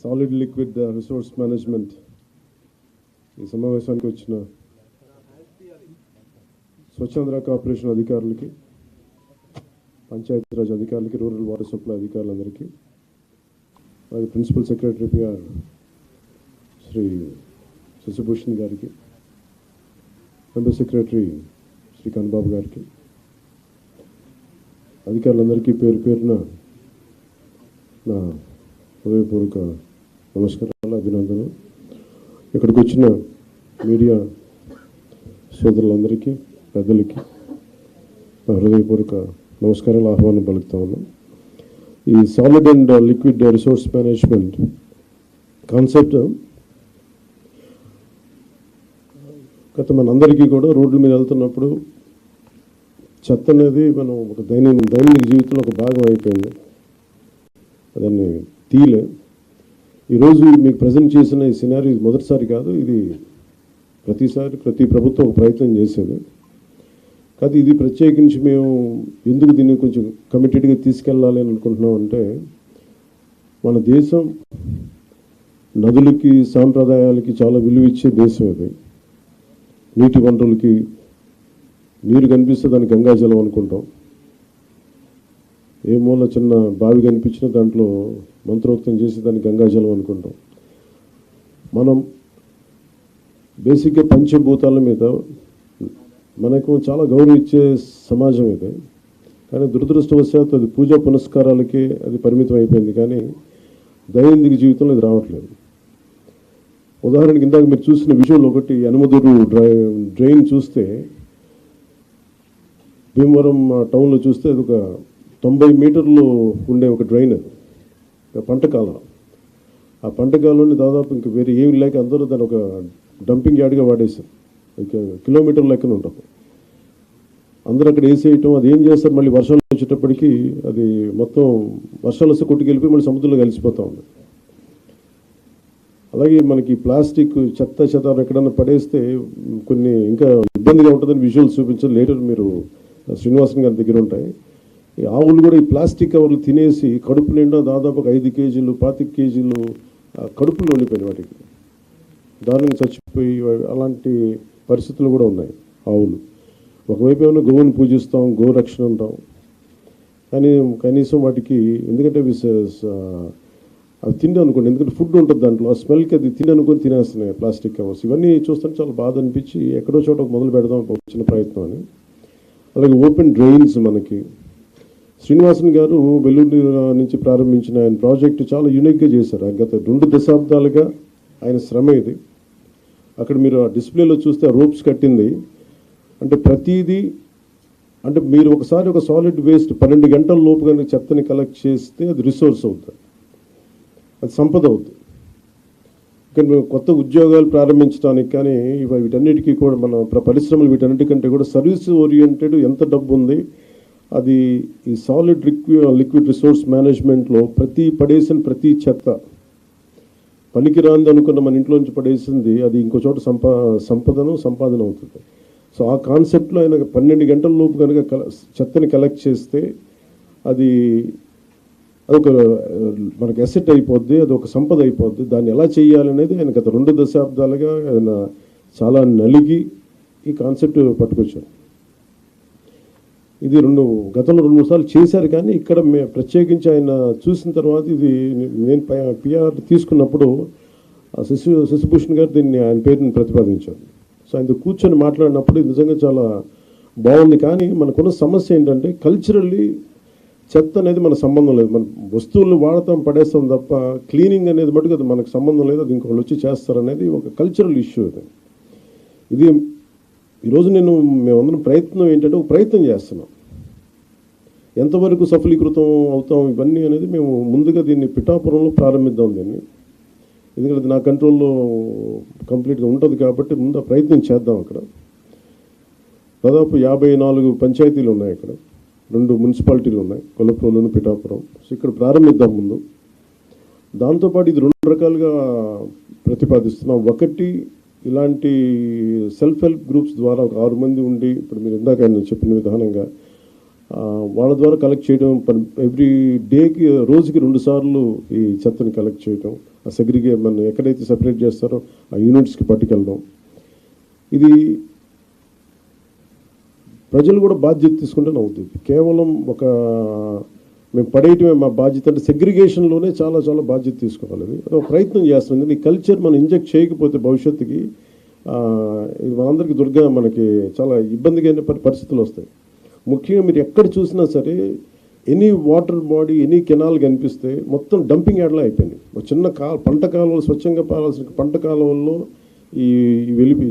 Solid liquid resource management ఈ సమావేశానికి వచ్చిన స్వచ్ఛాంధ్ర కార్పొరేషన్ అధికారులకి, పంచాయతీరాజ్ అధికారులకి, రూరల్ వాటర్ సప్లై అధికారులందరికీ, అలాగే principal secretary PR Shri Shashibhushan గారికి, మెంబర్ సెక్రటరీ శ్రీ కన్బాబు గారికి, అధికారులందరికీ పేరు పేరున నా హృదయపూర్వక నమస్కారాలు, అభినందనలు. ఇక్కడికి వచ్చిన మీడియా సోదరులందరికీ, పెద్దలకి నా హృదయపూర్వక నమస్కారాలు, ఆహ్వానం పలుకుతా ఉన్నాం. ఈ solid and liquid resource management concept గత మనందరికీ కూడా రోడ్ల మీద వెళ్తున్నప్పుడు చెత్త అనేది మనం ఒక దైనందిక జీవితంలో ఒక భాగం అయిపోయింది. దాన్ని తీలే. ఈరోజు మీకు ప్రజెంట్ చేసిన ఈ సినారీ మొదటిసారి కాదు, ఇది ప్రతిసారి ప్రతి ప్రభుత్వం ఒక ప్రయత్నం చేసేది. కాదు ఇది ప్రత్యేకించి మేము ఎందుకు దీన్ని కొంచెం కమిటెడ్గా తీసుకెళ్ళాలి అని అనుకుంటున్నాం అంటే, మన దేశం నదులకి, సాంప్రదాయాలకి చాలా విలువ ఇచ్చే దేశం ఇది. నీటి వనరులకి, నీరు కనిపిస్తే దాన్ని గంగాజలం అనుకుంటాం. ఏ మూల చిన్న బావి కనిపించినా దాంట్లో మంత్రోక్తం చేసి దాన్ని గంగాజలం అనుకుంటాం. మనం బేసిక్గా పంచభూతాల మీద మనకు చాలా గౌరవం ఇచ్చే సమాజం ఇది. కానీ దురదృష్టవశాత్తు అది పూజా పునస్కారాలకే అది పరిమితం అయిపోయింది, కానీ దైనందిక జీవితంలో ఇది రావట్లేదు. ఉదాహరణకి ఇందాక మీరు చూసిన విజువల్ ఒకటి, యనమదురు డ్రైన్ చూస్తే, భీమవరం టౌన్లో చూస్తే అది ఒక 90 మీటర్లు ఉండే ఒక డ్రైన్, అది పంటకాలం. ఆ పంటకాలంలో దాదాపు ఇంక వేరే ఏమి లేక అందరూ దాన్ని ఒక డంపింగ్ యార్డ్గా వాడేశారు. ఇక కిలోమీటర్ లెక్కన ఉంటుంది. అందరూ అక్కడ వేసేయటం, అది ఏం చేస్తారు, మళ్ళీ వర్షాలు వచ్చేటప్పటికి అది మొత్తం వర్షాలు వస్తే కొట్టుకెళ్ళిపోయి మళ్ళీ సముద్రంలో కలిసిపోతూ ఉంది. అలాగే మనకి ప్లాస్టిక్ చెత్త ఎక్కడన్నా పడేస్తే కొన్ని ఇంకా ఇబ్బందిగా ఉంటుందని విజువల్స్ చూపించారు. లేటర్ మీరు శ్రీనివాసన్ గారి దగ్గర ఉంటాయి. ఈ ఆవులు కూడా ఈ ప్లాస్టిక్ కవర్లు తినేసి కడుపు నిండా దాదాపు ఒక 5 కేజీలు 25 కేజీలు కడుపులు ఉండిపోయినాయి. వాటికి దారుణంగా చచ్చిపోయి అలాంటి పరిస్థితులు కూడా ఉన్నాయి. ఆవులు ఒకవైపు ఏమైనా గోవుని పూజిస్తాం, గోరక్షణ అంటాం, కానీ కనీసం వాటికి ఎందుకంటే అవి తిండి అనుకోండి, ఎందుకంటే ఫుడ్ ఉంటుంది దాంట్లో, ఆ స్మెల్కి అది తిండి అనుకొని తినేస్తున్నాయి ప్లాస్టిక్ కవర్స్. ఇవన్నీ చూస్తుంటే చాలా బాధ అనిపించి ఎక్కడో చోట మొదలు పెడదాం చిన్న ప్రయత్నం అని. అలాగే ఓపెన్ డ్రైన్స్ మనకి శ్రీనివాసన్ గారు వెల్లూరు నుంచి ప్రారంభించిన ఆయన ప్రాజెక్టు చాలా యూనిక్గా చేశారు. గత 2 దశాబ్దాలుగా ఆయన శ్రమ ఇది. అక్కడ మీరు ఆ డిస్ప్లేలో చూస్తే రోప్స్ కట్టింది అంటే ప్రతిదీ, అంటే మీరు ఒకసారి ఒక సాలిడ్ వేస్ట్ 12 గంటల లోపు కనుక చెత్తని కలెక్ట్ చేస్తే అది రిసోర్స్ అవుతుంది, అది సంపద అవుతుంది. ఇక్కడ మేము కొత్త ఉద్యోగాలు ప్రారంభించడానికి కానీ వీటన్నిటికీ కూడా మన పరిశ్రమలు వీటన్నిటికంటే కూడా సర్వీస్ ఓరియంటెడ్ ఎంత డబ్బు ఉంది, అది ఈ సాలిడ్ లిక్విడ్ రిసోర్స్ మేనేజ్మెంట్లో పడేసిన ప్రతి చెత్త పనికిరాంది అనుకున్న మన ఇంట్లో నుంచి పడేసింది అది ఇంకో చోట సంపాదన అవుతుంది. సో ఆ కాన్సెప్ట్లో ఆయన 12 గంటల లోపు కనుక చెత్తని కలెక్ట్ చేస్తే అది అదొక మనకి అసెట్ అయిపోద్ది, అది ఒక సంపద అయిపోద్ది. దాన్ని ఎలా చేయాలనేది ఆయన గత 2 దశాబ్దాలుగా ఆయన చాలా నలిగి ఈ కాన్సెప్ట్ పట్టుకొచ్చారు. ఇది గతంలో 2-3 సార్లు చేశారు, కానీ ఇక్కడ ప్రత్యేకించి ఆయన చూసిన తర్వాత ఇది నేను పిఆర్ తీసుకున్నప్పుడు శశిభూషణ్ గారు దీన్ని ఆయన పేరుని ప్రతిపాదించారు. సో ఆయనతో కూర్చొని మాట్లాడినప్పుడు నిజంగా చాలా బాగుంది. కానీ మనకున్న సమస్య ఏంటంటే కల్చరల్లీ చెత్త అనేది మన సంబంధం లేదు. మన వస్తువులు వాడతాం, పడేస్తాం తప్ప క్లీనింగ్ అనేది మటుకు అది మనకు సంబంధం లేదు, అది ఇంకొకళ్ళు వచ్చి చేస్తారనేది ఒక కల్చరల్ ఇష్యూ. ఇది ఈరోజు మేమందరం ప్రయత్నం ఏంటంటే ఒక ప్రయత్నం చేస్తున్నాం. ఎంతవరకు సఫలీకృతం అవుతాం ఇవన్నీ అనేది మేము ముందుగా దీన్ని పిఠాపురంలో ప్రారంభిద్దాం దీన్ని, ఎందుకంటే నా కంట్రోల్లో కంప్లీట్గా ఉంటుంది కాబట్టి ముందు ఆ ప్రయత్నం చేద్దాం. అక్కడ దాదాపు 54 పంచాయతీలు ఉన్నాయి, అక్కడ 2 మున్సిపాలిటీలు ఉన్నాయి, కొలప్రోలును పిఠాపురం. సో ఇక్కడ ప్రారంభిద్దాం ముందు. దాంతోపాటు ఇది 2 రకాలుగా ప్రతిపాదిస్తున్నాం. ఒకటి, ఇలాంటి సెల్ఫ్ హెల్ప్ గ్రూప్స్ ద్వారా ఒక 6 మంది ఉండి, ఇప్పుడు మీరు ఇందాక చెప్పిన విధానంగా వాళ్ళ ద్వారా కలెక్ట్ చేయడం, ఎవ్రీ డేకి రోజుకి 2 సార్లు ఈ చెత్తని కలెక్ట్ చేయడం, మన ఎక్కడైతే సెపరేట్ చేస్తారో ఆ యూనిట్స్కి పట్టుకెళ్ళడం. ఇది ప్రజలు కూడా బాధ్యత తీసుకుంటే అవుతుంది. కేవలం మేము పడేయటమే మా బాధ్యత అంటే సెగ్రిగేషన్లోనే చాలా చాలా బాధ్యత తీసుకోవాలి. అది ఒక ప్రయత్నం చేస్తుంది. ఈ కల్చర్ మనం ఇంజెక్ట్ చేయకపోతే భవిష్యత్తుకి ఇది మనందరికీ మనకి చాలా ఇబ్బందిగా పరిస్థితులు వస్తాయి. ముఖ్యంగా మీరు ఎక్కడ చూసినా సరే any water body any canal కనిపిస్తే మొత్తం డంపింగ్ యార్డ్లా అయిపోయింది. ఒక చిన్న పంట కాలువలు స్వచ్ఛంగా పారాల్సిన పంట కాలువల్లో ఈ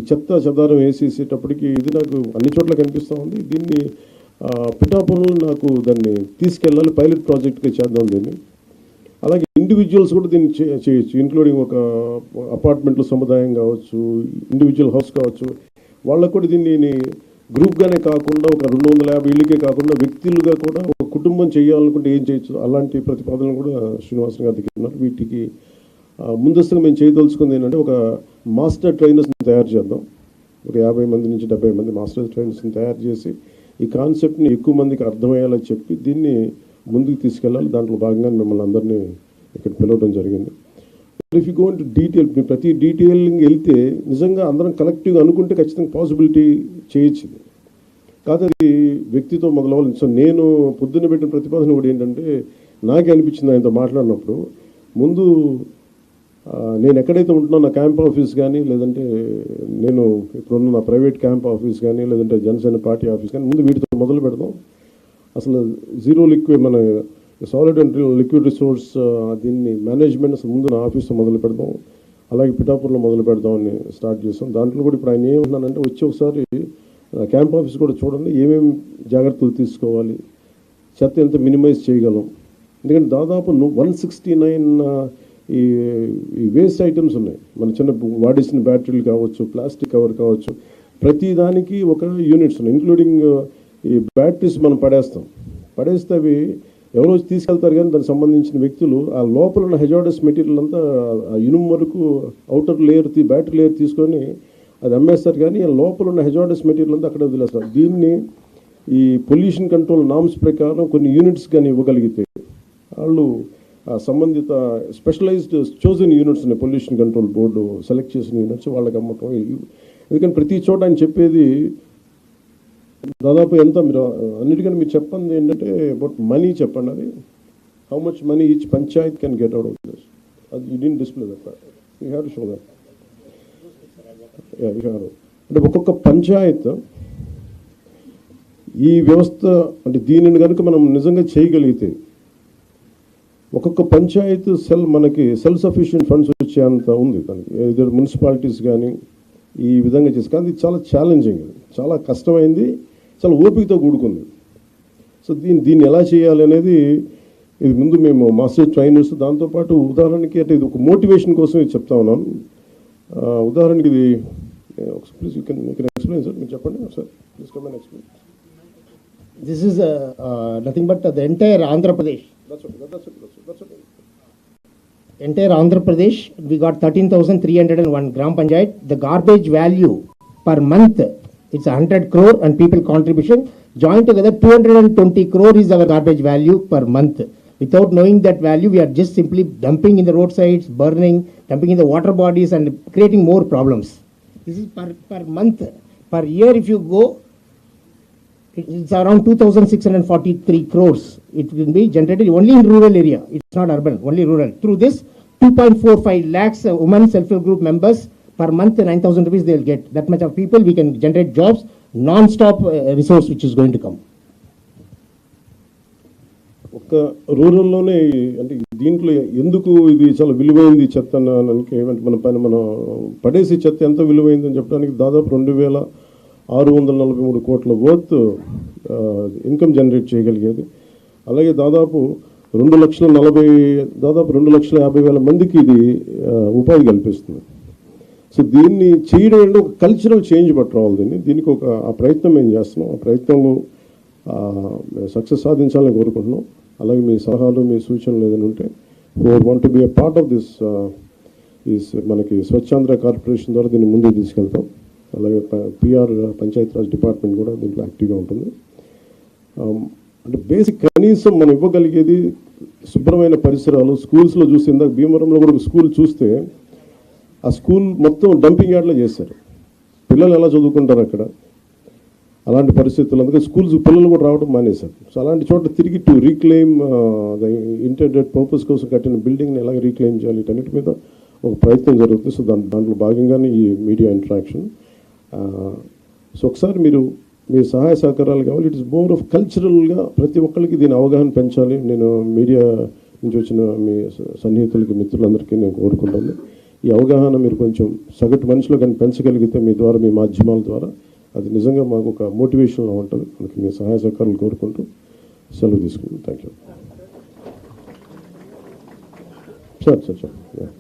చెత్త చెదారం వేసేసేటప్పటికి ఇది నాకు అన్ని చోట్ల కనిపిస్తూ ఉంది. దీన్ని పిఠాపురంలో నాకు దాన్ని తీసుకెళ్ళాలి, పైలట్ ప్రాజెక్ట్గా చేద్దాం దీన్ని. అలాగే ఇండివిజువల్స్ కూడా దీన్ని చేయొచ్చు, ఇంక్లూడింగ్ ఒక అపార్ట్మెంట్లో సముదాయం కావచ్చు, ఇండివిజువల్ హౌస్ కావచ్చు, వాళ్ళకు కూడా దీన్ని గ్రూప్గానే కాకుండా ఒక 250 ఇళ్ళకే కాకుండా వ్యక్తులుగా కూడా ఒక కుటుంబం చేయాలనుకుంటే ఏం చేయొచ్చు, అలాంటి ప్రతిపాదనలు కూడా శ్రీనివాసన్ గారి దగ్గర ఉన్నారు. వీటికి ముందస్తుగా మేము చేయదలుచుకుంది ఏంటంటే ఒక మాస్టర్ ట్రైనర్స్ని తయారు చేద్దాం. ఒక 50 మంది నుంచి 70 మంది మాస్టర్ ట్రైనర్స్ని తయారు చేసి ఈ కాన్సెప్ట్ని ఎక్కువ మందికి అర్థమయ్యేలా చెప్పి దీన్ని ముందుకు తీసుకెళ్ళాలి. దాంట్లో భాగంగా మిమ్మల్ని అందరినీ ఇక్కడ పిలవడం జరిగింది. If you go into detail, ప్రతి డీటెయిలింగ్ వెళ్తే నిజంగా అందరం కలెక్టివ్గా అనుకుంటే ఖచ్చితంగా పాసిబిలిటీ చేయొచ్చు. కాదు అది వ్యక్తితో మొదలవ్వాలి. సో నేను పొద్దున్న పెట్టిన ప్రతిపాదన కూడా ఏంటంటే నాకే అనిపించింది ఆయనతో మాట్లాడినప్పుడు, ముందు నేను ఎక్కడైతే ఉంటున్నా నా క్యాంప్ ఆఫీస్ కానీ, లేదంటే నేను ఇప్పుడున్న నా ప్రైవేట్ క్యాంప్ ఆఫీస్ కానీ, లేదంటే జనసేన పార్టీ ఆఫీస్ కానీ, ముందు వీటితో మొదలు పెడదాం. అసలు జీరో లిక్విడ్ మన సాలిడ్ అండ్ లిక్విడ్ రిసోర్స్ దీన్ని మేనేజ్మెంట్ అసలు ముందు నా ఆఫీస్తో మొదలు పెడదాం, అలాగే పిఠాపురంలో మొదలు పెడదామని స్టార్ట్ చేస్తాం. దాంట్లో కూడా ఇప్పుడు ఆయన ఏమంటున్నానంటే వచ్చి ఒకసారి క్యాంప్ ఆఫీస్ కూడా చూడండి, ఏమేమి జాగ్రత్తలు తీసుకోవాలి, చెత్త ఎంత మినిమైజ్ చేయగలం. ఎందుకంటే దాదాపు 169 ఈ వేస్ట్ ఐటమ్స్ ఉన్నాయి. మన చిన్న వాడేసిన బ్యాటరీలు కావచ్చు, ప్లాస్టిక్ కవర్ కావచ్చు, ప్రతి దానికి ఒక యూనిట్స్ ఉన్నాయి. ఇంక్లూడింగ్ ఈ బ్యాటరీస్ మనం పడేస్తే అవి ఎవరో తీసుకెళ్తారు, కానీ దానికి సంబంధించిన వ్యక్తులు ఆ లోపల ఉన్న హెజార్డస్ మెటీరియల్ అంతా ఆ ఇనుము వరకు అవుటర్ లేయర్ బ్యాటరీ లేయర్ తీసుకొని అది అమ్మేస్తారు, కానీ ఆ లోపల ఉన్న హెజార్డస్ మెటీరియల్ అంతా అక్కడ వదిలేస్తారు. దీన్ని ఈ పొల్యూషన్ కంట్రోల్ నామ్స్ ప్రకారం కొన్ని యూనిట్స్ కానీ ఇవ్వగలిగితే వాళ్ళు సంబంధిత స్పెషలైజ్డ్ చోజన్ యూనిట్స్ ఉన్నాయి, పొల్యూషన్ కంట్రోల్ బోర్డు సెలెక్ట్ చేసిన యూనిట్స్ వాళ్ళకి అమ్మటం. ఎందుకంటే ప్రతి చోట ఆయన చెప్పేది దాదాపు ఎంత, మీరు అన్నిటికంటే మీరు చెప్పండి ఏంటంటే అబౌట్ మనీ చెప్పండి. అది how much money each panchayat can get out of this. అది you didn't display that, you have to show that. అంటే ఒక్కొక్క పంచాయత్ ఈ వ్యవస్థ అంటే దీనిని కనుక మనం నిజంగా చేయగలిగితే ఒక్కొక్క పంచాయత్ మనకి సెల్ఫ్ సఫిషియెంట్ ఫండ్స్ వచ్చేంత ఉంది దానికి. ఇద్దరు మున్సిపాలిటీస్ కానీ ఈ విధంగా చేసి, కానీ ఇది చాలా ఛాలెంజింగ్, చాలా కష్టమైంది, చాలా ఓపికతో కూడుకుంది. సో దీన్ని ఎలా చేయాలి అనేది ఇది ముందు మేము మాస్టర్ ట్రైనర్స్, దాంతోపాటు ఉదాహరణకి అంటే ఇది ఒక మోటివేషన్ కోసం ఇది చెప్తా ఉన్నాను. ఉదాహరణకి ఇది please you can explain sir, మీరు చెప్పండి sir, please come and explain. This is nothing but the entire Andhra Pradesh. That's okay. Entire Andhra Pradesh, we got 13,301 Gram Panchayat. The garbage value per month, it's 100 crore and people contribution. Joined together, 220 crore is our garbage value per month. Without knowing that value, we are just simply dumping in the roadsides, burning, dumping in the water bodies and creating more problems. This is per month. Per year, if you go, it's around 2,643 crores. It will be generated only in rural area. It's not urban, only rural. Through this, 2.45 lakhs women self-help group members per month, 9,000 rupees they will get. That much of people, we can generate jobs, non-stop resource which is going to come. ఒక రూరల్లోనే అంటే దీంట్లో ఎందుకు ఇది చాలా విలువైంది చెత్త అనడానికి ఏమంటే మనం పడేసి చెత్త ఎంత విలువైందని చెప్పడానికి దాదాపు 2,643 కోట్ల వర్త్ ఇన్కమ్ జనరేట్ చేయగలిగేది. అలాగే దాదాపు 2,50,000 మందికి ఇది ఉపాధి కల్పిస్తుంది. సో దీన్ని చేయడం అంటే ఒక కల్చరల్ చేంజ్ పట్టుకోవాలి. దీనికి ఆ ప్రయత్నం మేము చేస్తున్నాం. ఆ ప్రయత్నంలో సక్సెస్ సాధించాలని కోరుకుంటున్నాం. అలాగే మీ సలహాలు, మీ సూచనలు ఏదైనా ఉంటే want to be a part of this మనకి స్వచ్ఛాంధ్ర కార్పొరేషన్ ద్వారా దీన్ని ముందుకు తీసుకెళ్తాం. అలాగే పిఆర్ పంచాయతీరాజ్ డిపార్ట్మెంట్ కూడా దీంట్లో యాక్టివ్గా ఉంటుంది. అంటే బేసిక్ కనీసం మనం ఇవ్వగలిగేది శుభ్రమైన పరిసరాలు స్కూల్స్లో చూస్తే ఇందాక భీమవరంలో కూడా ఒక స్కూల్ చూస్తే ఆ స్కూల్ మొత్తం డంపింగ్ యార్డ్లో చేశారు. పిల్లలు ఎలా చదువుకుంటారు అక్కడ? అలాంటి పరిస్థితులు, అందుకే స్కూల్స్ పిల్లలు కూడా రావడం మానేశారు. సో అలాంటి చోట తిరిగి to reclaim the intended purpose కోసం కట్టిన బిల్డింగ్ని ఎలాగ రీక్లెయిమ్ చేయాలి, వీటన్నిటి మీద ఒక ప్రయత్నం జరుగుతుంది. సో దాంట్లో భాగంగానే ఈ మీడియా ఇంటరాక్షన్. సో ఒకసారి మీరు మీ సహాయ సహకారాలు కావాలి. ఇట్ ఇస్ మోర్ ఆఫ్ కల్చరల్గా ప్రతి ఒక్కరికి దీని అవగాహన పెంచాలి. నేను మీడియా నుంచి వచ్చిన మీ సన్నిహితులకి మిత్రులందరికీ నేను కోరుకుంటాను, ఈ అవగాహన మీరు కొంచెం సగటు మనిషిలో కానీ పెంచగలిగితే మీ ద్వారా, మీ మాధ్యమాల ద్వారా, అది నిజంగా మాకు ఒక మోటివేషన్గా ఉంటుంది. మనకి మీ సహాయ సహకారాలు కోరుకుంటూ సెలవు తీసుకుంటాం. Thank you sir.